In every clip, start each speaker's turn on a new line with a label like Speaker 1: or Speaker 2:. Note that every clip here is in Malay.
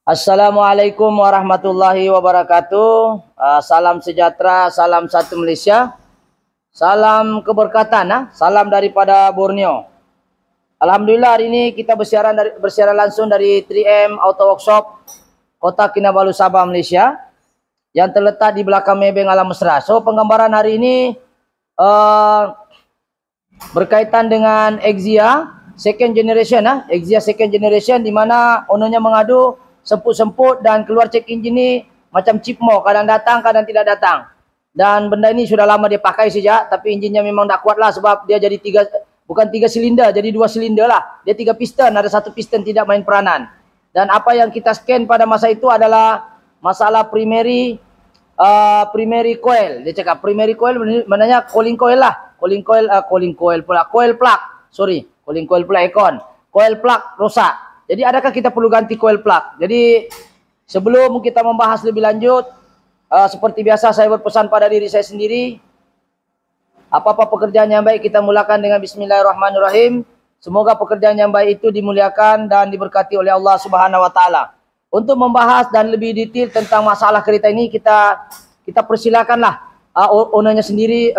Speaker 1: Assalamualaikum warahmatullahi wabarakatuh. Salam sejahtera, salam satu Malaysia, salam keberkatan, salam daripada Borneo. Alhamdulillah hari ini kita bersiaran langsung dari 3M Auto Workshop Kota Kinabalu, Sabah, Malaysia, yang terletak di belakang Maybank Alam Mesra. So penggambaran hari ini berkaitan dengan Exia second generation, Exia second generation, di mana ownernya mengadu semput-semput dan keluar check engine ni macam chip mo, kadang datang kadang tidak datang. Dan benda ini sudah lama dia pakai sejak, tapi enjinnya memang tak kuat lah, sebab dia jadi bukan tiga silinder, jadi 2 silinder lah. Dia 3 piston, ada 1 piston tidak main peranan. Dan apa yang kita scan pada masa itu adalah masalah primary coil. Dia cakap primary coil maknanya cooling coil lah. Cooling coil plug. Cooling coil pula aircon. Coil plug rosak. Jadi adakah kita perlu ganti coil plug? Jadi sebelum kita membahas lebih lanjut, seperti biasa saya berpesan pada diri saya sendiri, apa-apa pekerjaan yang baik kita mulakan dengan bismillahirrahmanirrahim. Semoga pekerjaan yang baik itu dimuliakan dan diberkati oleh Allah Subhanahu wa taala. Untuk membahas dan lebih detail tentang masalah kereta ini, kita persilakanlah ownernya sendiri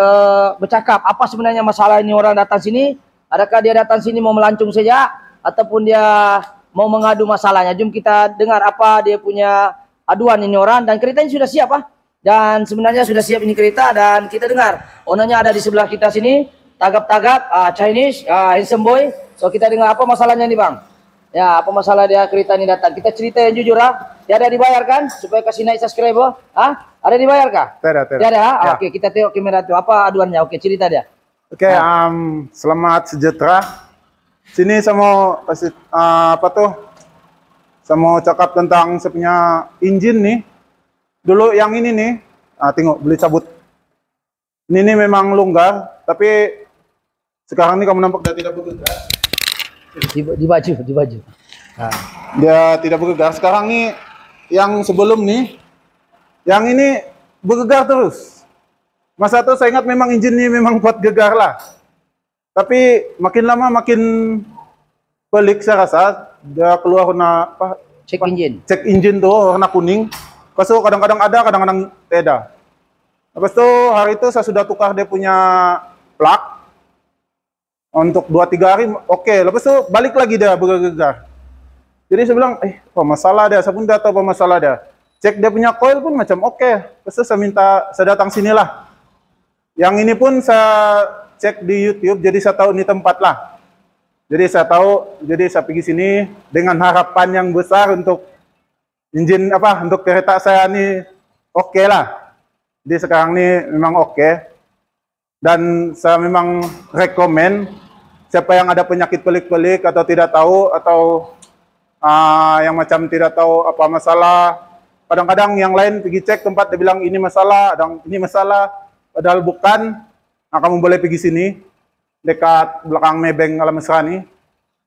Speaker 1: bercakap apa sebenarnya masalah ini orang datang sini. Adakah dia datang sini mau melancung saja ataupun dia mau mengadu masalahnya? Jom kita dengar apa dia punya aduan ini orang. Dan kereta ini sudah siap, dan sebenarnya sudah siap ini kereta. Dan kita dengar ownernya ada di sebelah kita sini, tagap-tagap, Chinese, handsome boy. So kita dengar apa masalahnya nih bang. Ya, apa masalah dia kereta ini datang. Kita cerita yang jujur, dia ada dibayarkan supaya kasih naik subscriber. Ada dibayar kah?
Speaker 2: Tidak.
Speaker 1: Tidak.
Speaker 2: Ya.
Speaker 1: Oke, kita tengok kamera itu. Apa aduannya? Oke, cerita dia.
Speaker 2: Oke, selamat sejahtera. Sini saya mau kasih saya mau cakap tentang saya punya engine nih. Dulu yang ini nih, tengok boleh cabut. Ini memang longgar, tapi sekarang ini kamu nampak dia tidak bergegar.
Speaker 1: Di baju.
Speaker 2: Dia tidak bergegar. Sekarang nih, yang sebelum nih, yang ini bergegar terus. Masa itu saya ingat memang engine ini memang buat gegar lah. Tapi makin lama makin pelik saya rasa. Dia keluar warna apa?
Speaker 1: Cek engine.
Speaker 2: Cek engine tuh warna kuning. Lepas itu kadang-kadang ada, kadang-kadang tidak. Lepas itu hari itu saya sudah tukar dia punya plug. Untuk 2-3 hari oke. Lepas itu balik lagi dia bergegar. Jadi saya bilang, apa masalah dia? Saya pun tidak tahu apa masalah dia. Cek dia punya coil pun macam oke. Lepas itu saya datang sinilah. Yang ini pun saya cek di YouTube, jadi saya tahu ini tempat lah. Jadi saya tahu, jadi saya pergi sini dengan harapan yang besar untuk engine untuk kereta saya ini oke lah. Jadi sekarang ini memang oke. Dan saya memang rekomen siapa yang ada penyakit pelik-pelik atau tidak tahu atau yang macam tidak tahu apa masalah. Kadang-kadang yang lain pergi cek tempat dia bilang ini masalah, dan ini masalah, padahal bukan. Kamu boleh pergi sini dekat belakang Maybank Alam Mesra nih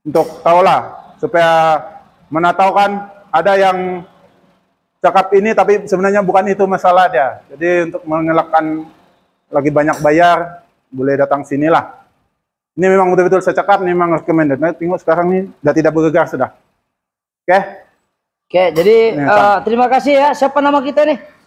Speaker 2: untuk tahulah, supaya mana tahu kan ada yang cakap ini tapi sebenarnya bukan itu masalah dia. Jadi untuk mengelakkan lagi banyak bayar, boleh datang sinilah. Ini memang betul-betul saya cakap, ini memang recommended. Nah, tengok sekarang ini sudah tidak bergegar sudah. Oke,
Speaker 1: jadi terima kasih ya. Siapa nama kita nih?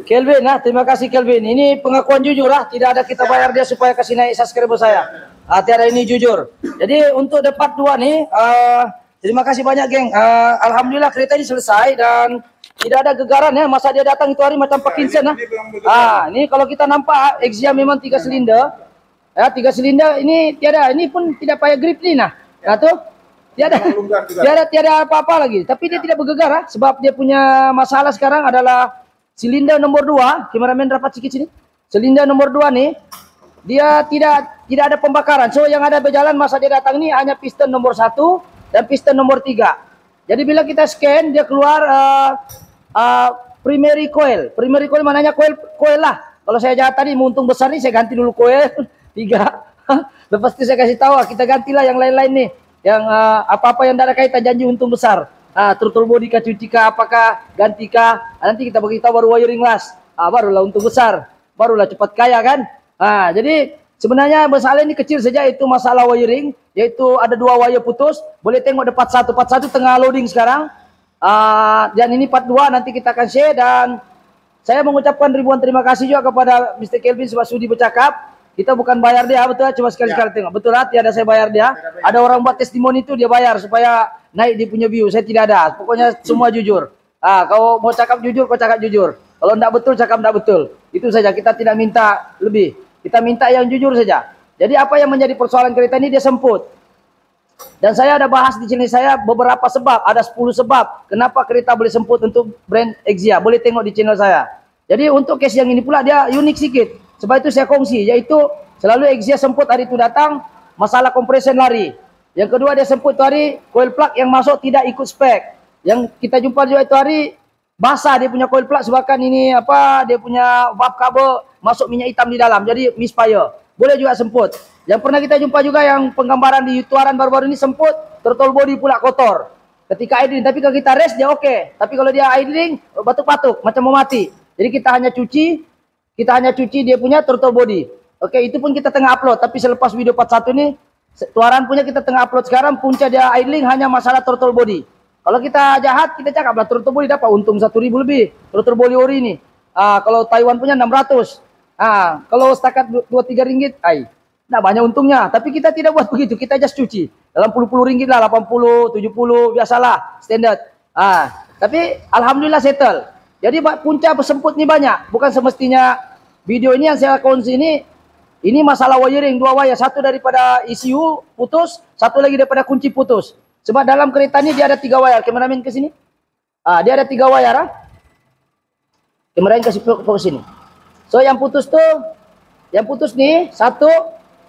Speaker 1: Kelvin, terima kasih Kelvin. Ini pengakuan jujur tidak ada kita bayar dia supaya kasih naik subscriber saya. Tiada, ini jujur. Jadi untuk part 2 nih, terima kasih banyak geng. Alhamdulillah kereta ini selesai dan tidak ada gegaran ya. Masa dia datang itu hari macam Parkinson. Ini kalau kita nampak Exia memang 3 silinder. Ya, 3 silinder ini tiada, ini pun tidak payah grip ni tuh. Tiada apa-apa lagi. Tapi dia tidak bergegar sebab dia punya masalah sekarang adalah silinder nomor 2, kameramen rapat sikit sini. Silinder nomor 2 nih, dia tidak ada pembakaran. So yang ada berjalan masa dia datang ini hanya piston nomor 1 dan piston nomor 3. Jadi bila kita scan, dia keluar primary coil. Primary coil maknanya coil lah. Kalau saya jahat tadi, untung besar nih, saya ganti dulu coil 3. Lepas itu saya kasih tahu, kita gantilah yang lain-lain nih. Yang apa-apa yang tidak ada kaitan janji untung besar. Throttle body kah, cuci kah, apakah ganti kah, nanti kita beritahu baru wiring last. Barulah untung besar, barulah cepat kaya kan. Jadi sebenarnya masalah ini kecil saja, itu masalah wiring, yaitu ada 2 wire putus. Boleh tengok ada part 1 tengah loading sekarang. Dan ini part 2 nanti kita akan share, dan saya mengucapkan ribuan terima kasih juga kepada Mr. Kelvin sebab sudi bercakap. Kita bukan bayar dia, betul, cuma sekali-sekali tengok. Betul lah, tiada saya bayar dia. Ada orang buat testimoni itu dia bayar supaya naik dia punya view. Saya tidak ada. Pokoknya semua jujur. Kau mau cakap jujur, kau cakap jujur. Kalau tidak betul, cakap tidak betul. Itu saja. Kita tidak minta lebih. Kita minta yang jujur saja. Jadi apa yang menjadi persoalan kereta ini, dia semput. Dan saya ada bahas di sini saya beberapa sebab. Ada 10 sebab kenapa kereta boleh semput untuk brand Exia. Boleh tengok di channel saya. Jadi untuk case yang ini pula dia unik sedikit. Sebab itu saya kongsi, yaitu selalu Exia semput hari itu datang, masalah compression lari. Yang kedua dia semput itu hari, coil plug yang masuk tidak ikut spek. Yang kita jumpa juga itu hari, basah dia punya coil plug sebabkan ini dia punya valve cover masuk minyak hitam di dalam, jadi misfire. Boleh juga semput. Yang pernah kita jumpa juga yang penggambaran di tuaran baru-baru ini semput, throttle body pula kotor. Ketika idling, tapi kalau kita rest dia oke. Tapi kalau dia idling, batuk-batuk, macam mau mati. Jadi kita hanya cuci dia punya throttle body. Oke, itu pun kita tengah upload. Tapi selepas video part 1 ini, tuaran punya kita tengah upload sekarang, punca dia idling hanya masalah throttle body. Kalau kita jahat, kita cakap lah throttle body dapat untung 1.000 lebih. Throttle body ori ini. Kalau Taiwan punya 600. Kalau setakat 2-3 ringgit, nah banyak untungnya. Tapi kita tidak buat begitu, kita just cuci. Dalam puluh ringgit lah, 80, 70, biasalah, standard. Tapi Alhamdulillah settle. Jadi punca semput ni banyak. Bukan semestinya video ini yang saya kongsi ini masalah wiring, 2 wire. Satu daripada ECU putus, satu lagi daripada kunci putus. Sebab dalam kereta ini dia ada 3 wire. Kameramen ke sini. Dia ada 3 wire. Kameramen kasih fokus sini. So yang putus nih 1,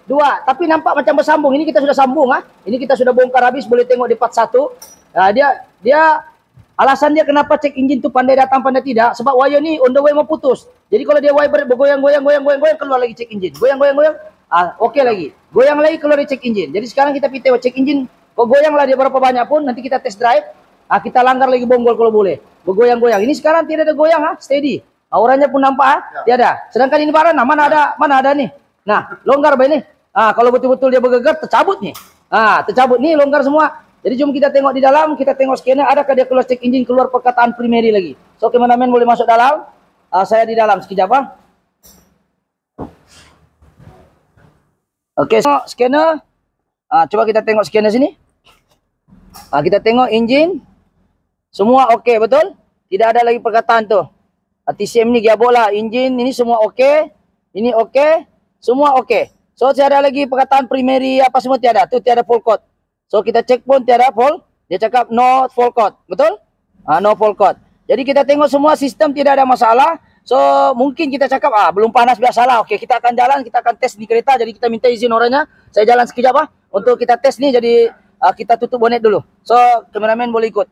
Speaker 1: 2. Tapi nampak macam bersambung. Ini kita sudah sambung. Ini kita sudah bongkar habis. Boleh tengok di part 1. Dia alasan dia kenapa cek engine tu pandai datang pandai tidak, sebab wire ni on the way mau putus. Jadi kalau dia wire bergoyang keluar lagi cek engine. Goyang. Okey lagi. Goyang lagi keluar dia cek engine. Jadi sekarang kita pitih cek engine. Kau goyang lah dia berapa banyak pun, nanti kita test drive. Kita langgar lagi bonggol kalau boleh. Bergoyang-goyang. Ini sekarang tidak ada goyang, steady. Auranya pun nampak, tiada. Sedangkan ini barang, mana ada nih. Nah, longgar ini. Kalau betul-betul dia bergegar, tercabut nih. Tercabut nih, longgar semua. Jadi jom kita tengok di dalam, kita tengok scanner, adakah dia keluar cek engine, keluar perkataan primary lagi. So, kameramen boleh masuk dalam. Saya di dalam sekejap. Oke, scanner. Coba kita tengok scanner sini. Kita tengok engine. Semua oke, betul? Tidak ada lagi perkataan tu. TCM ni gearbox lah. Engine ini semua oke. Ini oke. Semua oke. So, tiada lagi perkataan primary apa semua tiada. Tu tiada fault code. So kita cek pun tiada fault. Dia cakap no fault code. Betul? No fault code. Jadi kita tengok semua sistem tidak ada masalah. So mungkin kita cakap belum panas biasalah. Okey, kita akan jalan, kita akan test di kereta. Jadi kita minta izin orangnya. Saya jalan sekejap untuk kita test ni. Jadi kita tutup bonet dulu. So kameramen boleh ikut.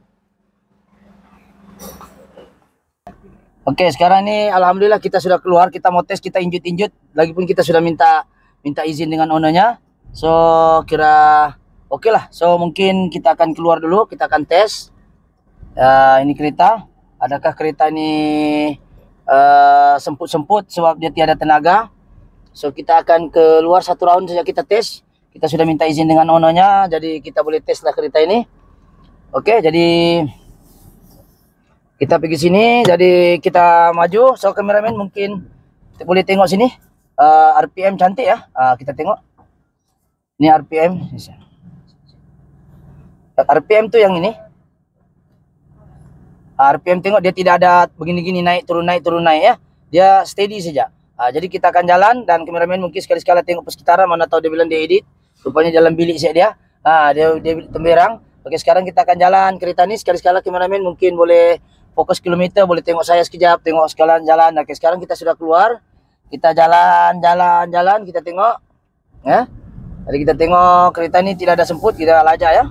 Speaker 1: Okey, sekarang ni alhamdulillah kita sudah keluar. Kita mau test, kita injut. Lagipun kita sudah minta izin dengan ownernya. So kira oke lah, so mungkin kita akan keluar dulu, kita akan tes ini kereta. Adakah kereta ini semput-semput sebab dia tiada tenaga. So kita akan keluar 1 round saja kita tes. Kita sudah minta izin dengan ownernya, jadi kita boleh tes lah kereta ini. Oke, jadi kita pergi sini, jadi kita maju. So kameramen mungkin boleh tengok sini, RPM cantik ya. Kita tengok, ini RPM. RPM tu yang ini. RPM tengok dia tidak ada begini-gini naik turun ya. Dia steady saja. Jadi kita akan jalan dan kameramen mungkin sekali-sekala tengok persekitaran, mana tahu dia bilang dia edit. Rupanya dalam bilik saya dia. Dia temberang. Okey, sekarang kita akan jalan kereta ni. Sekali-sekala kameramen mungkin boleh fokus kilometer, boleh tengok saya sekejap, tengok sekalian jalan. Okey, sekarang kita sudah keluar. Kita jalan, kita tengok. Ya. Jadi kita tengok kereta ni tidak ada semput, tidak lajak ya.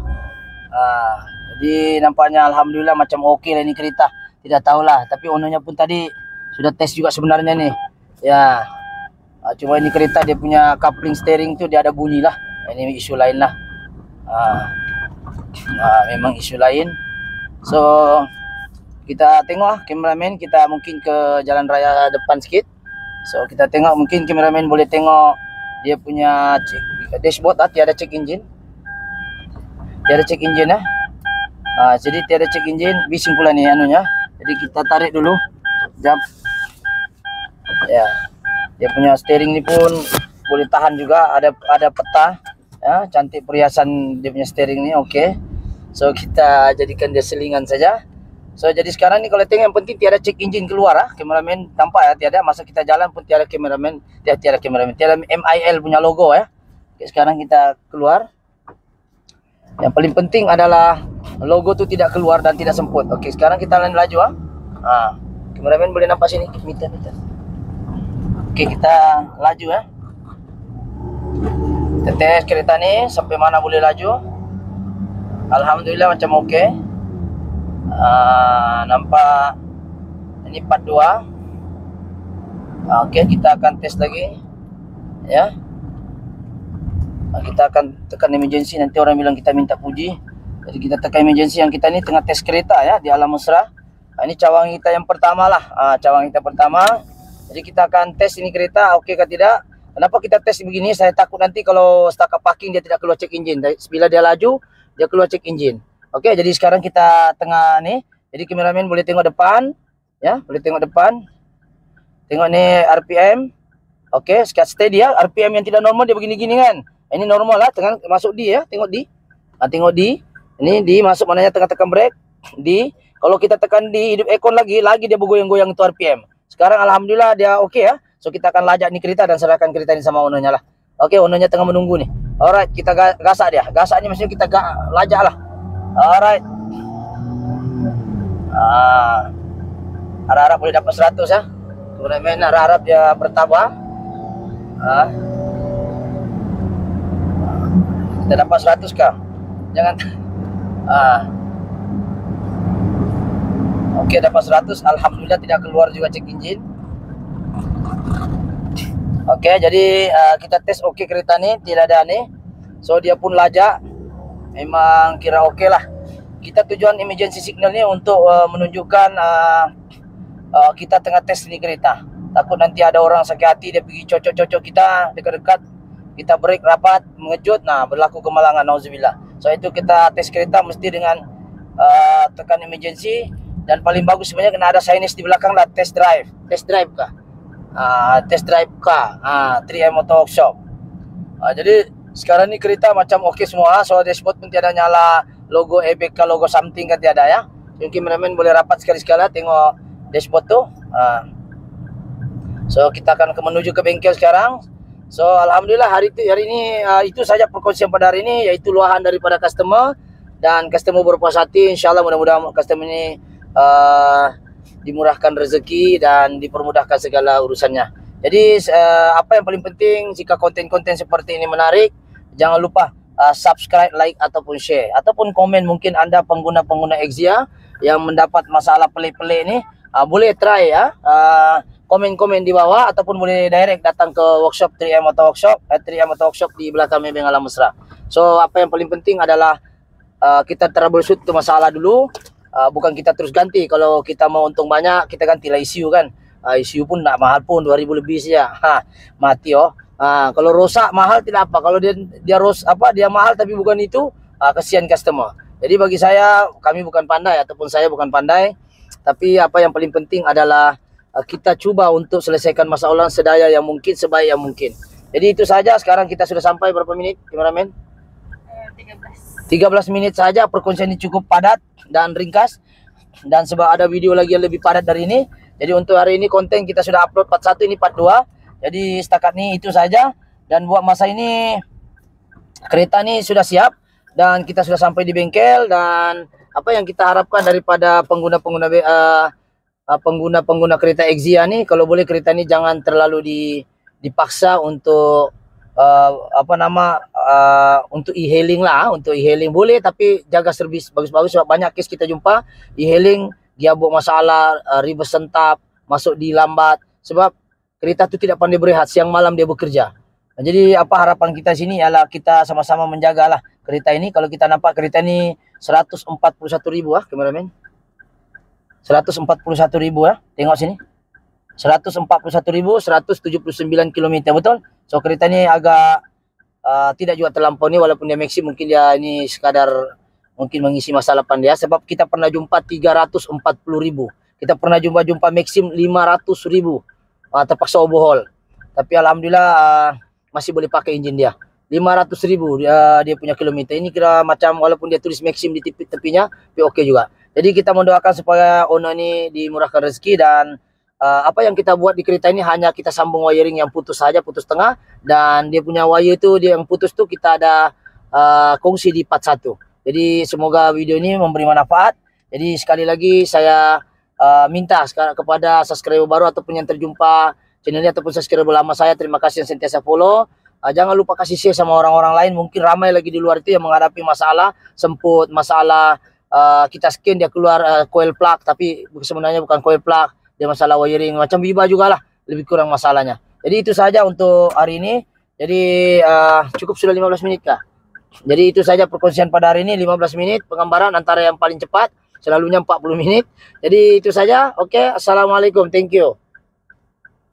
Speaker 1: Jadi nampaknya alhamdulillah macam okey lah ini kereta. Tidak tahulah, tapi ownernya pun tadi sudah tes juga sebenarnya nih. Ya. Cuma ini kereta dia punya coupling steering tu dia ada bunyi lah. Ini isu lain lah. Memang isu lain. So kita tengok kameramen, kita mungkin ke jalan raya depan sikit. So kita tengok, mungkin kameramen boleh tengok dia punya dashboard. Tiada cek engine. Tiada cek engine . Jadi tiada cek engine, bising pula nih anunya. Jadi kita tarik dulu. Jap. Ya. Dia punya steering ini pun boleh tahan juga, ada peta. Ya, cantik perhiasan dia punya steering ini, oke. So kita jadikan dia selingan saja. So jadi sekarang ni kalau tengok yang penting tiada cek engine keluar kameramen, tampak ya, tiada. Masa kita jalan pun tiada kameramen, tiada kameramen, tiada MIL punya logo ya. Oke, sekarang kita keluar. Yang paling penting adalah logo tu tidak keluar dan tidak semput. Oke, sekarang kita laju kameramen boleh nampak sini, meter. Oke, kita laju ya. Kita tes kereta ni sampai mana boleh laju. Alhamdulillah macam okey. Nampak ini part 2. Okey, kita akan tes lagi ya. Kita akan tekan emergency, nanti orang bilang kita minta puji. Jadi kita tekan emergency, yang kita ni tengah tes kereta ya di Alam Mesra. Ini cawang kita yang pertama lah, cawang kita pertama. Jadi kita akan tes ini kereta okey ke tidak. Kenapa kita tes begini? Saya takut nanti kalau setakat parking dia tidak keluar cek engine. Bila dia laju, dia keluar cek engine. Okey, jadi sekarang kita tengah ni. Jadi kameramen boleh tengok depan ya, boleh tengok depan. Tengok ni RPM. Okey, stay dia. RPM yang tidak normal dia begini-gini kan. Ini normal lah, tengah masuk di ya, tengok di. Tengok di. Ini di masuk, mananya tengah tekan brake. Di. Kalau kita tekan di hidup aircon lagi dia bergoyang-goyang itu RPM. Sekarang alhamdulillah dia okey ya. So kita akan lajak ni kereta dan serahkan kereta ni sama ownernya lah. Okey, ownernya tengah menunggu ni. Alright, kita gasak dia. Gasak ni maksudnya kita lajak lah. Alright. Harap-harap boleh dapat 100 ya. Kameramen harap dia bertabah. Kita dapat 100 kah? Jangan. Okey, dapat 100. Alhamdulillah tidak keluar juga cek engine. Okey, jadi kita tes okey kereta ni, tidak ada ni. So dia pun lajak. Memang kira okey lah. Kita tujuan emergency signal ni untuk menunjukkan kita tengah tes ni kereta. Takut nanti ada orang sakit hati, dia pergi cocok-cocok kita dekat-dekat. Kita break rapat, mengejut, berlaku kemalangan, nauzubillah. So itu kita tes kereta mesti dengan tekan emergency. Dan paling bagus sebenarnya kena ada signage di belakang lah, test drive. Test drive kah? Test drive kah? 3M Auto Workshop. Jadi sekarang ni kereta macam okey semua. So dashboard pun tiada nyala logo ABK, logo something kan tiada ya. Mungkin kameramen boleh rapat sekali-sekala tengok dashboard tu. So kita akan menuju ke bengkel sekarang. So alhamdulillah hari ini itu saja perkongsian pada hari ini, yaitu luahan daripada customer, dan customer berpuas hati. InsyaAllah mudah-mudahan customer ini dimurahkan rezeki dan dipermudahkan segala urusannya. Jadi apa yang paling penting, jika konten-konten seperti ini menarik, jangan lupa subscribe, like ataupun share ataupun komen. Mungkin anda pengguna-pengguna Exia yang mendapat masalah pelik-pelik ni, boleh try ya, komen-komen di bawah ataupun boleh direct datang ke workshop 3M Auto Workshop, 3M Auto Workshop di belakang Maybank Alam Mesra. So apa yang paling penting adalah kita troubleshoot tu masalah dulu. Bukan kita terus ganti. Kalau kita mau untung banyak, kita gantilah ECU kan. ECU pun tak mahal pun, 2000 lebih saja. Mati oh. Kalau rosak mahal tidak apa. Kalau dia mahal tapi bukan itu, kesian customer. Jadi bagi saya, kami bukan pandai ataupun saya bukan pandai, tapi apa yang paling penting adalah kita cuba untuk selesaikan masalah sedaya yang mungkin, sebaik yang mungkin. Jadi itu saja. Sekarang kita sudah sampai berapa minit, kameramen? 13 menit saja. Perkongsian ini cukup padat dan ringkas, dan sebab ada video lagi yang lebih padat dari ini. Jadi untuk hari ini konten kita sudah upload part 1, ini part 2. Jadi setakat ini itu saja. Dan buat masa ini kereta ini sudah siap dan kita sudah sampai di bengkel. Dan apa yang kita harapkan daripada pengguna kereta Exia ni, kalau boleh kereta ni jangan terlalu dipaksa untuk untuk e-hailing lah. Untuk e-hailing boleh, tapi jaga servis bagus-bagus. Sebab banyak kes kita jumpa e-hailing dia buat masalah, reverse sentap, masuk di lambat, sebab kereta tu tidak pandai berehat, siang malam dia bekerja. Jadi apa harapan kita sini ialah kita sama-sama menjagalah kereta ini. Kalau kita nampak kereta ini 141.000 kameramen, 141.000 tengok sini, 141.179 km, betul? So kereta ni agak tidak juga terlampau ni, walaupun dia maxi, mungkin dia ini sekadar mungkin mengisi masa depan dia, sebab kita pernah jumpa 340.000, kita pernah jumpa Maxim 500.000, terpaksa overhaul, tapi alhamdulillah masih boleh pakai engine dia. 500.000 dia punya kilometer. Ini kira macam walaupun dia tulis Maxim di tepinya, tapi oke juga. Jadi kita mendoakan supaya owner ini dimurahkan rezeki, dan apa yang kita buat di kereta ini hanya kita sambung wiring yang putus saja, putus tengah, dan dia punya wire itu dia yang putus tuh kita ada kongsi di part 1. Jadi semoga video ini memberi manfaat. Jadi sekali lagi saya minta sekarang kepada subscriber baru ataupun yang terjumpa channel ini ataupun subscriber lama saya, terima kasih yang sentiasa follow. Jangan lupa kasih share sama orang-orang lain. Mungkin ramai lagi di luar itu yang menghadapi masalah semput, masalah kita scan dia keluar coil plug, tapi sebenarnya bukan coil plug, dia masalah wiring, macam Biba juga lah, lebih kurang masalahnya. Jadi itu saja untuk hari ini. Jadi cukup sudah 15 menit kah? Jadi itu saja perkongsian pada hari ini, 15 menit penggambaran antara yang paling cepat, selalunya 40 menit. Jadi itu saja. Oke, assalamualaikum, thank you.